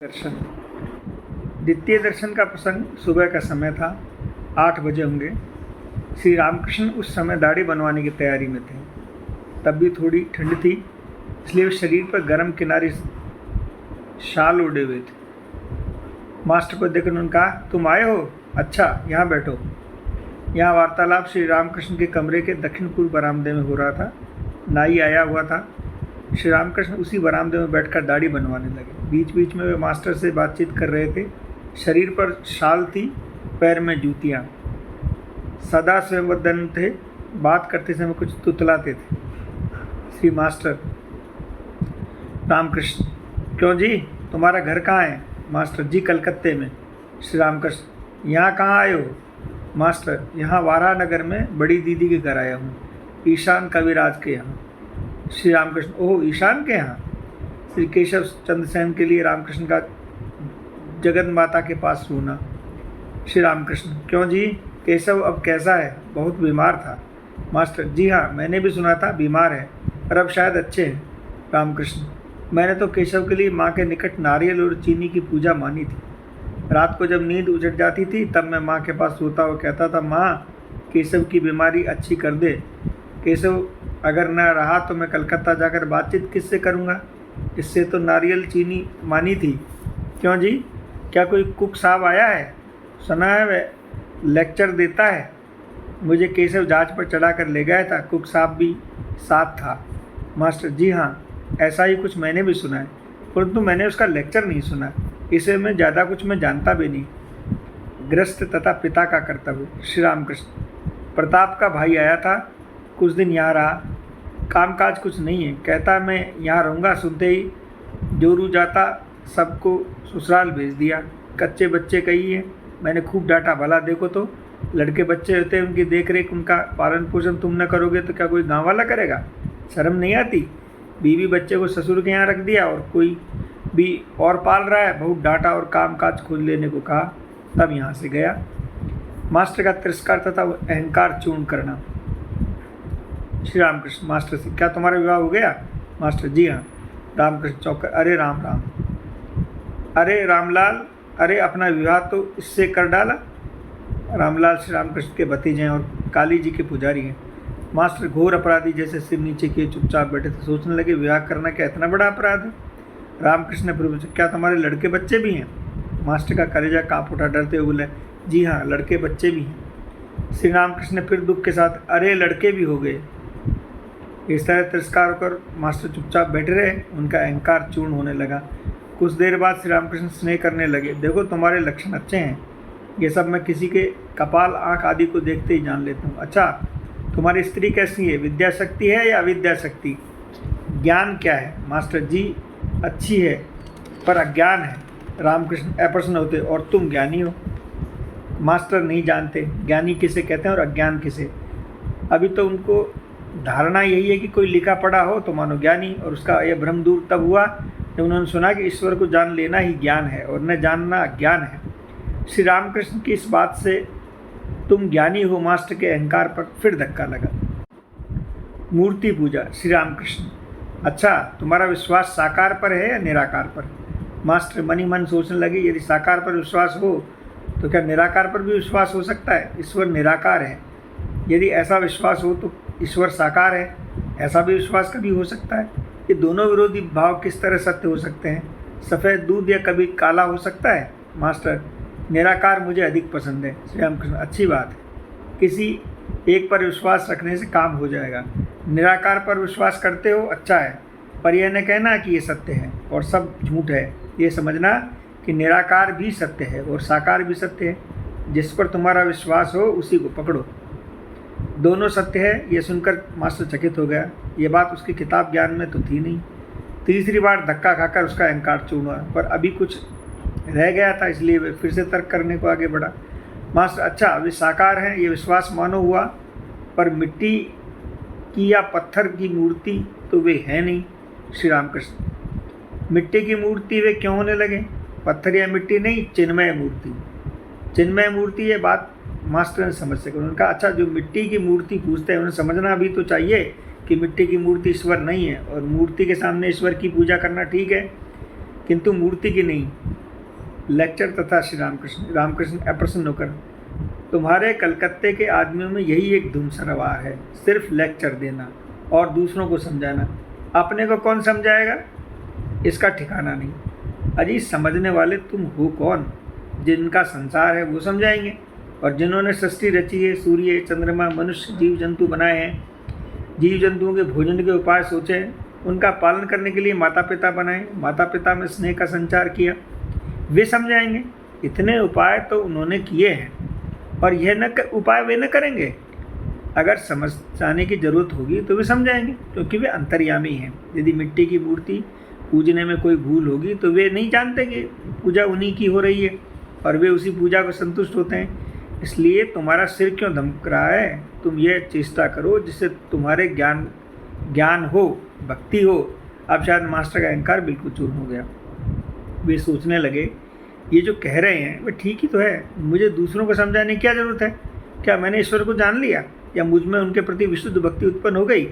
दर्शन। द्वितीय दर्शन का प्रसंग सुबह का समय था, 8 बजे होंगे। श्री रामकृष्ण उस समय दाढ़ी बनवाने की तैयारी में थे। तब भी थोड़ी ठंड थी, इसलिए वे शरीर पर गर्म किनारी शाल ओढ़े हुए थे। मास्टर को देखकर उन्होंने कहा, तुम आए हो? अच्छा, यहाँ बैठो। यहाँ वार्तालाप श्री रामकृष्ण के कमरे के दक्षिण पूर्व बरामदे में हो रहा था। नाई आया हुआ था। श्री रामकृष्ण उसी बरामदे में बैठकर दाढ़ी बनवाने लगे। बीच बीच में वे मास्टर से बातचीत कर रहे थे। शरीर पर शाल थी, पैर में जूतियाँ। सदा स्वयंवदन थे, बात करते समय कुछ तुतलाते थे। श्री मास्टर रामकृष्ण, क्यों जी, तुम्हारा घर कहाँ है? मास्टर जी, कलकत्ते में। श्री रामकृष्ण, यहाँ कहाँ आए हो? मास्टर, यहाँ वारानगर में बड़ी दीदी के घर आया हूँ, ईशान कविराज के यहाँ। श्री रामकृष्ण, ओह, ईशान के यहाँ। श्री केशव चंद्र सेन के लिए रामकृष्ण का जगत माता के पास रोना। श्री रामकृष्ण, क्यों जी, केशव अब कैसा है? बहुत बीमार था। मास्टर जी हाँ, मैंने भी सुना था बीमार है, पर अब शायद अच्छे हैं। रामकृष्ण, मैंने तो केशव के लिए माँ के निकट नारियल और चीनी की पूजा मानी थी। रात को जब नींद उजड़ जाती थी तब मैं माँ के पास सोता हुआ कहता था, माँ, केशव की बीमारी अच्छी कर दे। केशव अगर न रहा तो मैं कलकत्ता जाकर बातचीत किससे करूँगा? इससे तो नारियल चीनी मानी थी। क्यों जी, क्या कोई कुक साहब आया है? सुना है वह लेक्चर देता है। मुझे केशव जहाज पर चढ़ा कर ले गया था, कुक साहब भी साथ था। मास्टर जी हाँ, ऐसा ही कुछ मैंने भी सुना है, परंतु मैंने उसका लेक्चर नहीं सुना। इसे में ज़्यादा कुछ मैं जानता भी नहीं। गृहस्थ तथा पिता का कर्तव्य। श्री रामकृष्ण, प्रताप का भाई आया था, कुछ दिन यहाँ रहा। कामकाज कुछ नहीं है, कहता मैं यहाँ रहूँगा। सुनते ही जोरू जाता सबको ससुराल भेज दिया। कच्चे बच्चे कही है, मैंने खूब डांटा। भला देखो तो, लड़के बच्चे होते हैं, उनकी देख रेख, उनका पालन पोषण तुम न करोगे तो क्या कोई गाँव वाला करेगा? शर्म नहीं आती? बीवी बच्चे को ससुर के यहाँ रख दिया और कोई भी और पाल रहा है। बहुत डांटा और कामकाज खोज लेने को कहा, तब यहाँ से गया। मास्टर का तिरस्कार तथा अहंकार चूर्ण करना। श्री रामकृष्ण मास्टर से, क्या तुम्हारा विवाह हो गया? मास्टर जी हाँ। रामकृष्ण चौंक, अरे राम राम, अरे रामलाल, अरे अपना विवाह तो इससे कर डाला। रामलाल श्री रामकृष्ण के भतीजे हैं और काली जी के पुजारी हैं। मास्टर घोर अपराधी जैसे सिर नीचे किए चुपचाप बैठे थे। सोचने लगे, विवाह करना क्या इतना बड़ा अपराध है? रामकृष्ण ने फिर पूछा, क्या तुम्हारे लड़के बच्चे भी हैं? मास्टर का कलेजा काँप उठा, डरते हुए बोले, जी हाँ, लड़के बच्चे भी हैं। श्री रामकृष्ण ने फिर दुख के साथ, अरे लड़के भी हो गए। इस तरह तिरस्कार होकर मास्टर चुपचाप बैठे रहे। उनका अहंकार चूर्ण होने लगा। कुछ देर बाद श्री रामकृष्ण स्नेह करने लगे, देखो तुम्हारे लक्षण अच्छे हैं, ये सब मैं किसी के कपाल, आँख आदि को देखते ही जान लेता हूँ। अच्छा, तुम्हारी स्त्री कैसी है? विद्या शक्ति है या अविद्या शक्ति? ज्ञान क्या है? मास्टर जी, अच्छी है पर अज्ञान है। रामकृष्ण अप्रसन्न होते, और तुम ज्ञानी हो? मास्टर नहीं जानते ज्ञानी किसे कहते हैं और अज्ञान किसे। अभी तो उनको धारणा यही है कि कोई लिखा पढ़ा हो तो मानो ज्ञानी, और उसका यह भ्रम दूर तब हुआ जब उन्होंने सुना कि ईश्वर को जान लेना ही ज्ञान है और न जानना अज्ञान है। श्री रामकृष्ण की इस बात से तुम ज्ञानी हो मास्टर के अहंकार पर फिर धक्का लगा। मूर्ति पूजा। श्री रामकृष्ण, अच्छा, तुम्हारा विश्वास साकार पर है या निराकार पर? मास्टर मन ही मन सोचने लगे, यदि साकार पर विश्वास हो तो क्या निराकार पर भी विश्वास हो सकता है? ईश्वर निराकार है। यदि ऐसा विश्वास हो तो ईश्वर साकार है, ऐसा भी विश्वास कभी हो सकता है? ये दोनों विरोधी भाव किस तरह सत्य हो सकते हैं? सफ़ेद दूध या कभी काला हो सकता है? मास्टर, निराकार मुझे अधिक पसंद है। श्री रामकृष्ण, अच्छी बात है, किसी एक पर विश्वास रखने से काम हो जाएगा। निराकार पर विश्वास करते हो, अच्छा है, पर यह न कहना कि ये सत्य है और सब झूठ है। ये समझना कि निराकार भी सत्य है और साकार भी सत्य है। जिस पर तुम्हारा विश्वास हो उसी को पकड़ो। दोनों सत्य है, ये सुनकर मास्टर चकित हो गया। ये बात उसकी किताब ज्ञान में तो थी नहीं। तीसरी बार धक्का खाकर उसका अहंकार चूर्ण हुआ, पर अभी कुछ रह गया था, इसलिए वे फिर से तर्क करने को आगे बढ़ा। मास्टर, अच्छा, वे साकार हैं, ये विश्वास मानो हुआ, पर मिट्टी की या पत्थर की मूर्ति तो वे हैं नहीं। श्री रामकृष्ण, मिट्टी की मूर्ति वे क्यों होने लगे? पत्थर या मिट्टी नहीं, चिन्मय मूर्ति। चिन्मय मूर्ति, ये बात मास्टर ने समझ सके। उन्होंने कहा, अच्छा, जो मिट्टी की मूर्ति पूजते हैं उन्हें समझना भी तो चाहिए कि मिट्टी की मूर्ति ईश्वर नहीं है, और मूर्ति के सामने ईश्वर की पूजा करना ठीक है, किंतु मूर्ति की नहीं। लेक्चर तथा श्री रामकृष्ण अप्रसन्न होकर, तुम्हारे कलकत्ते के आदमियों में यही एक धुन सवार है, सिर्फ लेक्चर देना और दूसरों को समझाना। अपने को कौन समझाएगा, इसका ठिकाना नहीं। अजी समझने वाले तुम हो कौन? जिनका संसार है वो समझाएंगे, और जिन्होंने सृष्टि रची है, सूर्य, चंद्रमा, मनुष्य, जीव जंतु बनाए हैं, जीव जंतुओं के भोजन के उपाय सोचे हैं, उनका पालन करने के लिए माता पिता बनाए, माता पिता में स्नेह का संचार किया, वे समझाएंगे। इतने उपाय तो उन्होंने किए हैं, और यह उपाय वे न करेंगे। अगर समझाने की जरूरत होगी तो वे समझाएंगे, क्योंकि वे अंतर्यामी हैं। यदि मिट्टी की मूर्ति पूजने में कोई भूल होगी तो वे नहीं जानते कि पूजा उन्हीं की हो रही है, और वे उसी पूजा को संतुष्ट होते हैं। इसलिए तुम्हारा सिर क्यों धमक रहा है? तुम ये चेष्टा करो जिससे तुम्हारे ज्ञान हो, भक्ति हो। अब शायद मास्टर का अहंकार बिल्कुल चूर्ण हो गया। वे सोचने लगे, ये जो कह रहे हैं वह ठीक ही तो है। मुझे दूसरों को समझाने की क्या ज़रूरत है? क्या मैंने ईश्वर को जान लिया, या मुझ में उनके प्रति विशुद्ध भक्ति उत्पन्न हो गई?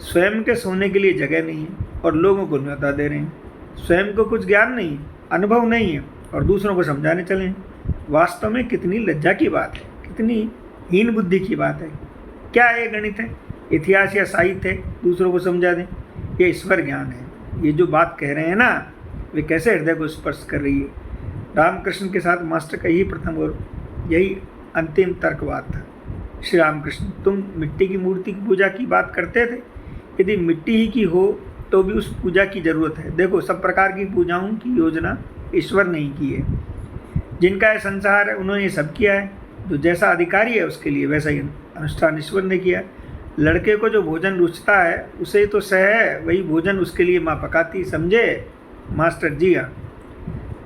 स्वयं के सोने के लिए जगह नहीं है और लोगों को न्योता दे रहे हैं। स्वयं को कुछ ज्ञान नहीं, अनुभव नहीं है, और दूसरों को समझाने चले हैं। वास्तव में कितनी लज्जा की बात है, कितनी हीन बुद्धि की बात है। क्या ये गणित है, इतिहास या साहित्य है दूसरों को समझा दें? ये ईश्वर ज्ञान है। ये जो बात कह रहे हैं ना, वे कैसे हृदय को स्पर्श कर रही है। रामकृष्ण के साथ मास्टर का यही प्रथम और यही अंतिम तर्कवाद था। श्री रामकृष्ण, तुम मिट्टी की मूर्ति की पूजा की बात करते थे। यदि मिट्टी ही की हो तो भी उस पूजा की जरूरत है। देखो, सब प्रकार की पूजाओं की योजना ईश्वर ने ही की है। जिनका यह संसार है उन्होंने ये सब किया है। जो जैसा अधिकारी है उसके लिए वैसा ही अनुष्ठान ईश्वर ने किया। लड़के को जो भोजन रुचता है उसे तो सह है, वही भोजन उसके लिए माँ पकाती, समझे मास्टर जी? हाँ।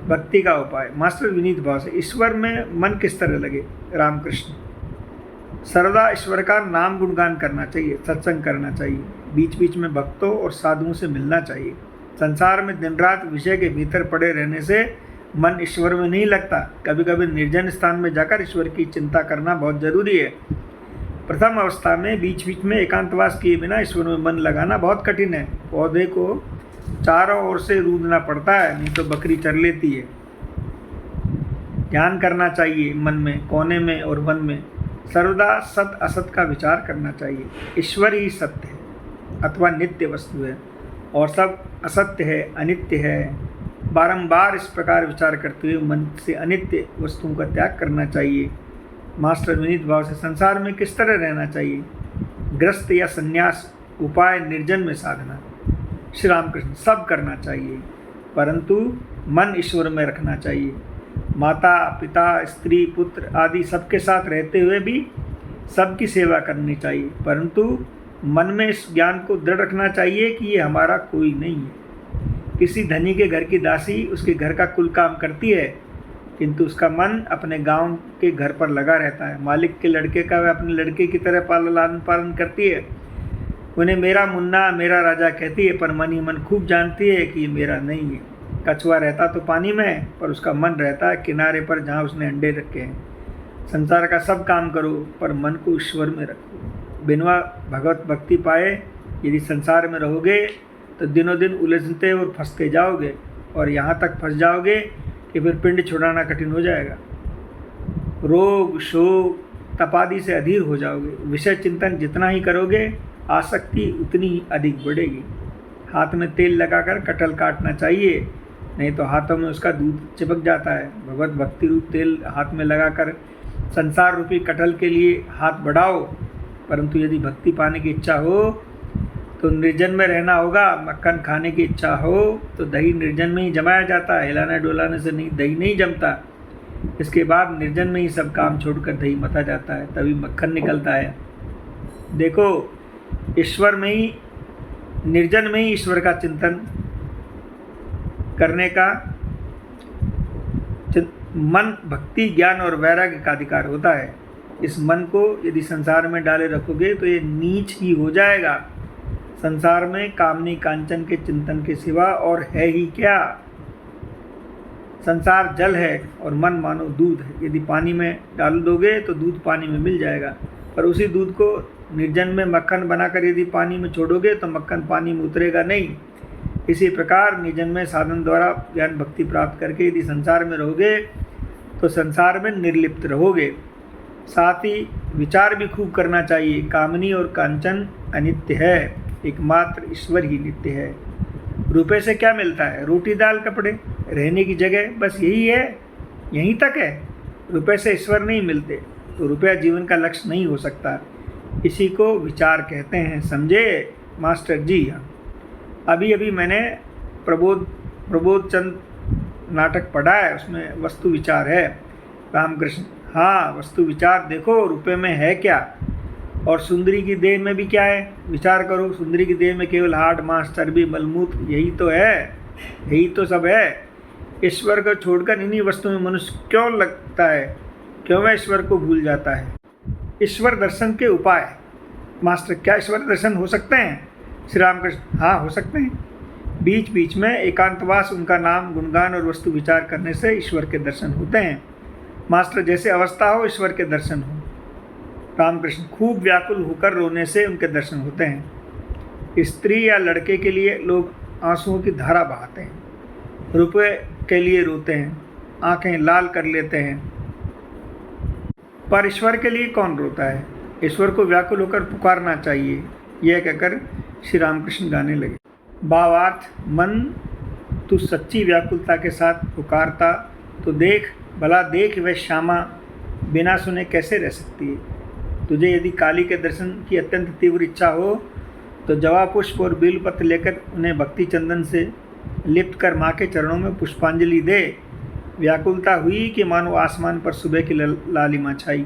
भक्ति का उपाय। मास्टर विनीत भाव से, ईश्वर में मन किस तरह लगे? रामकृष्ण, सर्वदा ईश्वर का नाम गुणगान करना चाहिए, सत्संग करना चाहिए, बीच बीच में भक्तों और साधुओं से मिलना चाहिए। संसार में दिन रात विषय के भीतर पड़े रहने से मन ईश्वर में नहीं लगता। कभी कभी निर्जन स्थान में जाकर ईश्वर की चिंता करना बहुत जरूरी है। प्रथम अवस्था में बीच बीच में एकांतवास किए बिना ईश्वर में मन लगाना बहुत कठिन है। पौधे को चारों ओर से रूदना पड़ता है, नहीं तो बकरी चर लेती है। ध्यान करना चाहिए मन में, कोने में और वन में। सर्वदा सत असत का विचार करना चाहिए। ईश्वर ही सत्य है अथवा नित्य वस्तु है, और सब असत्य है, अनित्य है। बारंबार इस प्रकार विचार करते हुए मन से अनित्य वस्तुओं का त्याग करना चाहिए। मास्टर विनीत भाव से, संसार में किस तरह रहना चाहिए? ग्रस्त या संन्यास, उपाय निर्जन में साधना। श्री रामकृष्ण, सब करना चाहिए, परंतु मन ईश्वर में रखना चाहिए। माता पिता, स्त्री, पुत्र आदि सबके साथ रहते हुए भी सबकी सेवा करनी चाहिए, परंतु मन में इस ज्ञान को दृढ़ रखना चाहिए कि ये हमारा कोई नहीं है। किसी धनी के घर की दासी उसके घर का कुल काम करती है, किंतु उसका मन अपने गांव के घर पर लगा रहता है। मालिक के लड़के का वह अपने लड़के की तरह लालन पालन करती है। उन्हें मेरा मुन्ना, मेरा राजा कहती है, पर मन ही मन खूब जानती है कि ये मेरा नहीं है। कछुआ रहता तो पानी में है, पर उसका मन रहता है किनारे पर जहाँ उसने अंडे रखे हैं। संसार का सब काम करो, पर मन को ईश्वर में रखो। बिना भगवत भक्ति पाए यदि संसार में रहोगे तो दिनों दिन उलझते और फंसते जाओगे, और यहाँ तक फंस जाओगे कि फिर पिंड छुड़ाना कठिन हो जाएगा। रोग, शोक, तपादि से अधीर हो जाओगे। विषय चिंतन जितना ही करोगे, आसक्ति उतनी ही अधिक बढ़ेगी। हाथ में तेल लगाकर कटहल काटना चाहिए, नहीं तो हाथों में उसका दूध चिपक जाता है। भगवत भक्ति रूप तेल हाथ में लगाकर संसार रूपी कटहल के लिए हाथ बढ़ाओ। परंतु यदि भक्ति पाने की इच्छा हो तो निर्जन में रहना होगा। मक्खन खाने की इच्छा हो तो दही निर्जन में ही जमाया जाता है, हिलाने डोलाने से नहीं, दही नहीं जमता। इसके बाद निर्जन में ही सब काम छोड़कर दही मथा जाता है, तभी मक्खन निकलता है। देखो, ईश्वर में ही, निर्जन में ही ईश्वर का चिंतन करने का मन भक्ति, ज्ञान और वैराग्य का अधिकार होता है। इस मन को यदि संसार में डाले रखोगे तो ये नीच ही हो जाएगा। संसार में कामनी कांचन के चिंतन के सिवा और है ही क्या? संसार जल है और मन मानो दूध है। यदि पानी में डाल दोगे तो दूध पानी में मिल जाएगा, पर उसी दूध को निर्जन में मक्खन बनाकर यदि पानी में छोड़ोगे तो मक्खन पानी में उतरेगा नहीं। इसी प्रकार निजन्मय साधन द्वारा ज्ञान भक्ति प्राप्त करके यदि संसार में रहोगे तो संसार में निर्लिप्त रहोगे। साथ ही विचार भी खूब करना चाहिए। कामनी और कांचन अनित्य है, एकमात्र ईश्वर ही नित्य है। रुपए से क्या मिलता है? रोटी दाल कपड़े, रहने की जगह, बस यही है, यहीं तक है। रुपए से ईश्वर नहीं मिलते, तो रुपया जीवन का लक्ष्य नहीं हो सकता। इसी को विचार कहते हैं, समझे मास्टर जी। अभी अभी मैंने प्रबोध चंद नाटक पढ़ा है, उसमें वस्तु विचार है। रामकृष्ण, हाँ वस्तु विचार देखो, रुपए में है क्या और सुंदरी की देह में भी क्या है, विचार करो। सुंदरी की देह में केवल हाड़ मांस चर्बी मलमूत्र यही तो है, यही तो सब है। ईश्वर को छोड़कर इन्हीं वस्तुओं में मनुष्य क्यों लगता है, क्यों वह ईश्वर को भूल जाता है? ईश्वर दर्शन के उपाय। मास्टर, क्या ईश्वर दर्शन हो सकते हैं? श्री रामकृष्ण, हाँ हो सकते हैं। बीच बीच में एकांतवास, उनका नाम गुणगान और वस्तु विचार करने से ईश्वर के दर्शन होते हैं। मास्टर, जैसे अवस्था हो ईश्वर के दर्शन हो। रामकृष्ण, खूब व्याकुल होकर रोने से उनके दर्शन होते हैं। स्त्री या लड़के के लिए लोग आंसुओं की धारा बहाते हैं, रुपए के लिए रोते हैं, आंखें लाल कर लेते हैं, पर ईश्वर के लिए कौन रोता है? ईश्वर को व्याकुल होकर पुकारना चाहिए। यह कहकर श्री रामकृष्ण गाने लगे। भावार्थ, मन तू सच्ची व्याकुलता के साथ पुकारता तो देख, भला देख, वह श्यामा बिना सुने कैसे रह सकती है। तुझे यदि काली के दर्शन की अत्यंत तीव्र इच्छा हो तो जवा पुष्प और बेलपत्र लेकर उन्हें भक्ति चंदन से लिप्त कर माँ के चरणों में पुष्पांजलि दे। व्याकुलता हुई कि मानो आसमान पर सुबह की लालिमा छाई,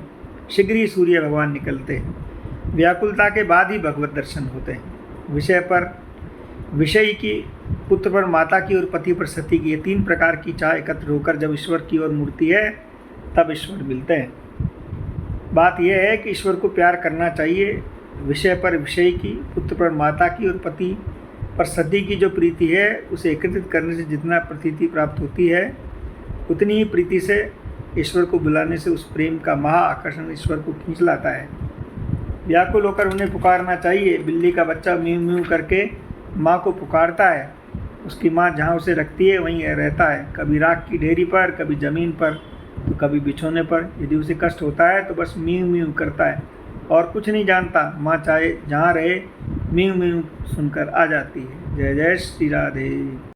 शीघ्र ही सूर्य भगवान निकलते हैं। व्याकुलता के बाद ही भगवत दर्शन होते हैं। विषय की, पुत्र पर माता की और पति पर सती की, ये तीन प्रकार की चाह एकत्र होकर जब ईश्वर की ओर मुड़ती है तब ईश्वर मिलते हैं। बात यह है कि ईश्वर को प्यार करना चाहिए। विषय पर विषय की, पुत्र पर माता की और पति पर सती की जो प्रीति है उसे एकत्रित करने से जितना प्रीति प्राप्त होती है उतनी ही प्रीति से ईश्वर को बुलाने से उस प्रेम का महा आकर्षण ईश्वर को खींच लाता है। व्याकुल होकर उन्हें पुकारना चाहिए। बिल्ली का बच्चा म्यू म्यू करके माँ को पुकारता है, उसकी माँ जहाँ उसे रखती है वहीं रहता है, कभी राख की ढेरी पर, कभी ज़मीन पर, तो कभी बिछोने पर। यदि उसे कष्ट होता है तो बस म्यू म्यू करता है और कुछ नहीं जानता। माँ चाहे जहाँ रहे म्यू म्यू सुनकर आ जाती है। जय जय श्री राधे।